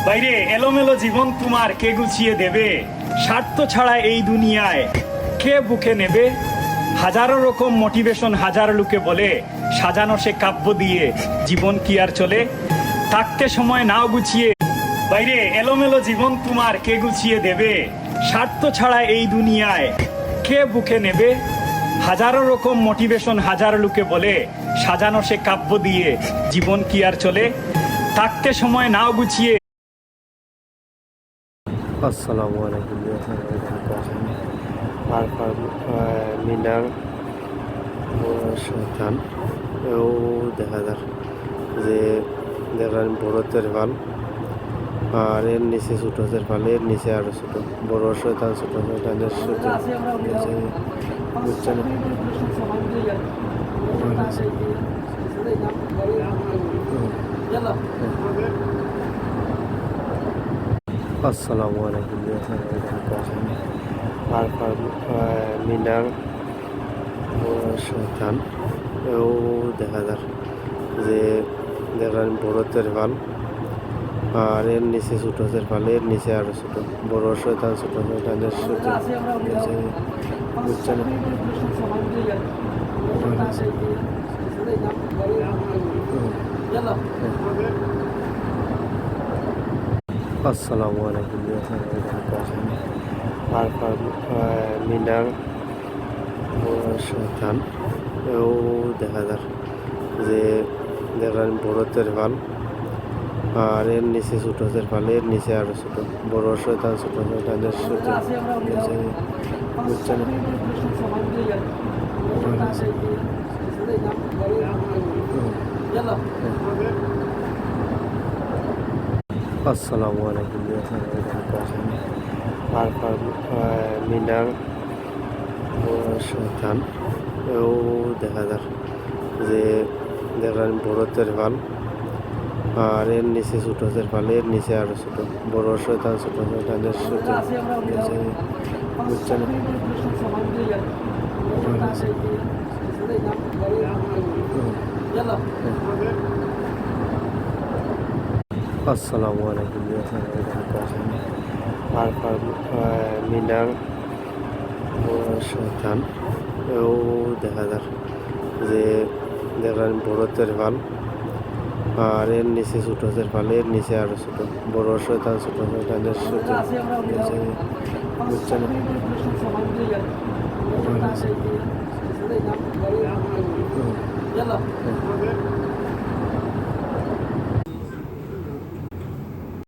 বাইরে এলোমেলো জীবন তোমার কে গুছিয়ে দেবে? স্বার্থ ছাড়া এই দুনিয়ায় কে বুকে নেবে? হাজারো রকম মোটিভেশন হাজার লোকে বলে, সাজানো সে কাব্য দিয়ে জীবন কি আর চলে? থাকতে সময় নাও গুছিয়ে বাইরে এলোমেলো জীবন তোমার কে গুছিয়ে দেবে? স্বার্থ ছাড়া এই দুনিয়ায় কে বুকে নেবে? হাজারো রকম মোটিভেশন হাজার লোকে বলে, সাজানো সে কাব্য দিয়ে জীবন কি আর চলে? থাকতে সময় নাও গুছিয়ে। আসসালামু আলাইকুম আরফান মিনার সন্তান এও দেখা যাক যে দেখেন বড় তেরফাল আর এর নিচে ছোটো তেরফাল, এর নিচে আরো ছোট বড় শয়তান ছোট শয়তানের বুঝছেন। আসসালামু আলাইকুম আরফান মিনার সন্তান এও দেখা যাক যে দেখেন বড় তেরফাল আর এর নিচে ছোটো তেরফাল, এর নিচে আরো ছোট বড় শয়তান ছোট শয়তানের বুঝছেন। আসসালামু আলাইকুম আরফান মিনার সন্তান এও দেখা যাক যে দেখেন বড় তেরফাল আর এর নিচে ছোটো তেরফাল, এর নিচে আরো ছোট বড় শয়তান ছোট শয়তানের বুঝছেন। আসসালামু আলাইকুম আরফান মিনার সন্তান এও দেখা যাক যে দেখেন বড় তেরফাল আর এর নিচে ছোটো তেরফাল, এর নিচে আরো ছোট বড় শয়তান ছোট শয়তানের বুঝছেন। আসসালামু আলাইকুম আরফান মিনার সন্তান এও দেখা যাক যে দেখেন বড় তেরফাল আর এর নিচে ছোটো তেরফাল, এর নিচে আরো ছোট বড় শয়তান ছোট শয়তানের বুঝছেন।